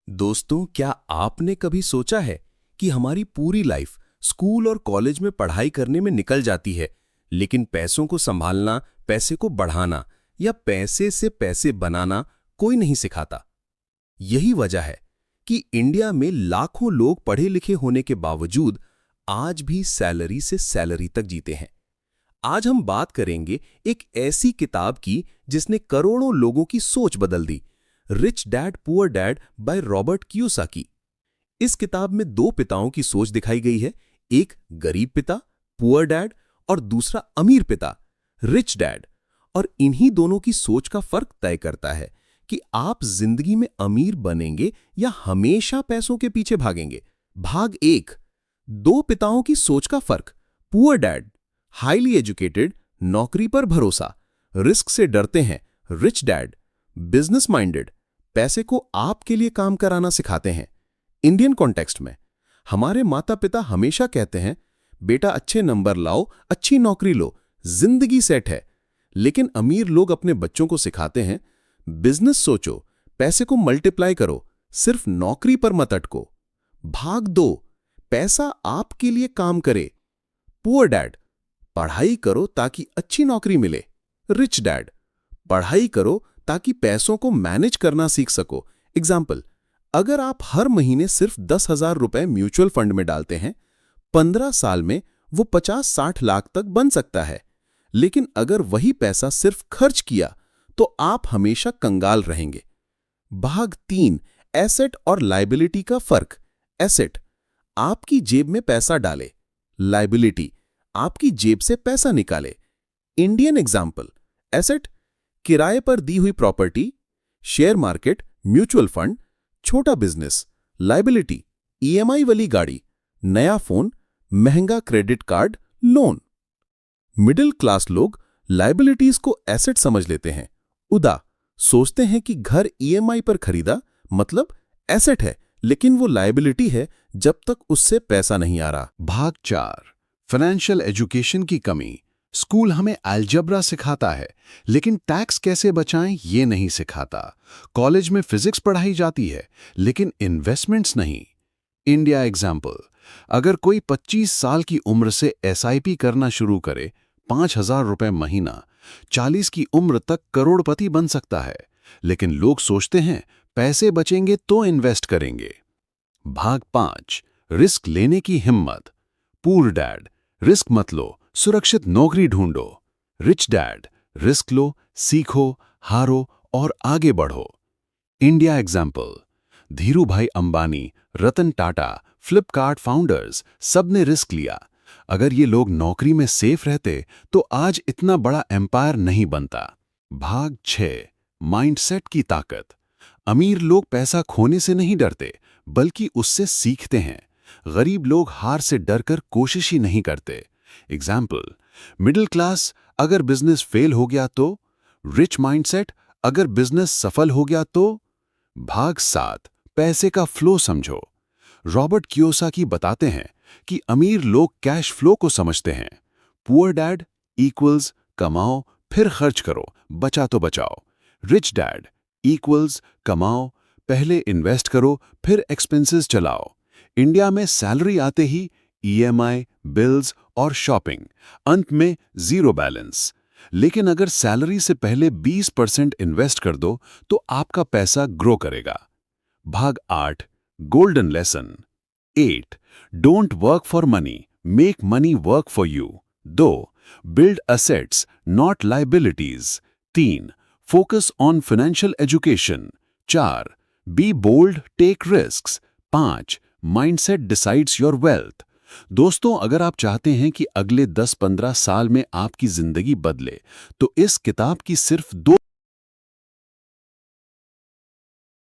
दोस्तों, क्या आपने कभी सोचा है कि हमारी पूरी लाइफ स्कूल और कॉलेज में पढ़ाई करने में निकल जाती है, लेकिन पैसों को संभालना, पैसे को बढ़ाना या पैसे से पैसे बनाना कोई नहीं सिखाता। यही वजह है कि इंडिया में लाखों लोग पढ़े लिखे होने के बावजूद आज भी सैलरी से सैलरी तक जीते हैं। आज हम बात करेंगे एक ऐसी किताब की जिसने करोड़ों लोगों की सोच बदल दी, rich dad poor dad by Robert Kiyosaki. इस किताब में दो पिताओं की सोच दिखाई गई है, एक गरीब पिता पुअर डैड और दूसरा अमीर पिता रिच डैड। और इन्हीं दोनों की सोच का फर्क तय करता है कि आप जिंदगी में अमीर बनेंगे या हमेशा पैसों के पीछे भागेंगे। भाग एक, दो पिताओं की सोच का फर्क। पुअर डैड, हाईली एजुकेटेड, नौकरी पर भरोसा, रिस्क से डरते हैं। रिच डैड, बिजनेस माइंडेड, पैसे को आपके लिए काम कराना सिखाते हैं। इंडियन कॉन्टेक्स्ट में हमारे माता पिता हमेशा कहते हैं, बेटा अच्छे नंबर लाओ, अच्छी नौकरी लो, जिंदगी सेट है। लेकिन अमीर लोग अपने बच्चों को सिखाते हैं, बिजनेस सोचो, पैसे को मल्टीप्लाई करो, सिर्फ नौकरी पर मत अटको। भाग दो, पैसा आपके लिए काम करे। पुअर डैड, पढ़ाई करो ताकि अच्छी नौकरी मिले। रिच डैड, पढ़ाई करो ताकि पैसों को मैनेज करना सीख सको। एग्जाम्पल, अगर आप हर महीने सिर्फ 10,000 रुपए म्यूचुअल फंड में डालते हैं, 15 साल में वो 50-60 लाख तक बन सकता है। लेकिन अगर वही पैसा सिर्फ खर्च किया तो आप हमेशा कंगाल रहेंगे। भाग 3, एसेट और लायबिलिटी का फर्क। एसेट, आपकी जेब में पैसा डाले। लायबिलिटी, आपकी जेब से पैसा निकाले। इंडियन एग्जाम्पल, एसेट, किराए पर दी हुई property, share market, mutual fund, छोटा बिजनेस। लायबिलिटी, ईएमआई वाली गाड़ी, नया फोन, महंगा credit card, loan. Middle class लोग लायबिलिटीज को एसेट समझ लेते हैं। उदा, सोचते हैं कि घर ईएमआई पर खरीदा मतलब एसेट है, लेकिन वो लायबिलिटी है जब तक उससे पैसा नहीं आ रहा। भाग 4, फाइनेंशियल एजुकेशन की कमी। स्कूल हमें अलजेब्रा सिखाता है, लेकिन टैक्स कैसे बचाएं ये नहीं सिखाता। कॉलेज में फिजिक्स पढ़ाई जाती है, लेकिन इन्वेस्टमेंट्स नहीं। इंडिया एग्जाम्पल, अगर कोई 25 साल की उम्र से एसआईपी करना शुरू करे, 5,000 रुपए महीना, 40 की उम्र तक करोड़पति बन सकता है। लेकिन लोग सोचते हैं पैसे बचेंगे तो इन्वेस्ट करेंगे। भाग 5, रिस्क लेने की हिम्मत। पुअर डैड, रिस्क मत लो, सुरक्षित नौकरी ढूंढो। रिच डैड, रिस्क लो, सीखो, हारो और आगे बढ़ो। इंडिया एग्जाम्पल, धीरू भाई अंबानी, रतन टाटा, फ्लिपकार्ट फाउंडर्स, सबने रिस्क लिया। अगर ये लोग नौकरी में सेफ रहते तो आज इतना बड़ा एम्पायर नहीं बनता। भाग 6, माइंडसेट की ताकत। अमीर लोग पैसा खोने से नहीं डरते, बल्कि उससे सीखते हैं। गरीब लोग हार से डरकर कोशिश ही नहीं करते। एग्जाम्पल, मिडिल क्लास, अगर बिजनेस फेल हो गया तो। रिच माइंडसेट, अगर बिजनेस सफल हो गया तो। भाग 7, पैसे का फ्लो समझो। रॉबर्ट कियोसाकी बताते हैं कि अमीर लोग कैश फ्लो को समझते हैं। पुअर डैड इक्वल्स कमाओ फिर खर्च करो, बचा तो बचाओ। रिच डैड इक्वल्स कमाओ, पहले इन्वेस्ट करो फिर एक्सपेंसेस चलाओ। इंडिया में सैलरी आते ही ईएमआई, बिल्स और शॉपिंग, अंत में जीरो बैलेंस। लेकिन अगर सैलरी से पहले 20% इन्वेस्ट कर दो तो आपका पैसा ग्रो करेगा। भाग 8, golden lesson. 8, don't work for money, make money work for you. 2, build assets not liabilities. 3, focus on financial education. 4, be bold, take risks. 5, mindset decides your wealth. दोस्तों, अगर आप चाहते हैं कि अगले 10-15 साल में आपकी जिंदगी बदले, तो इस किताब की सिर्फ 2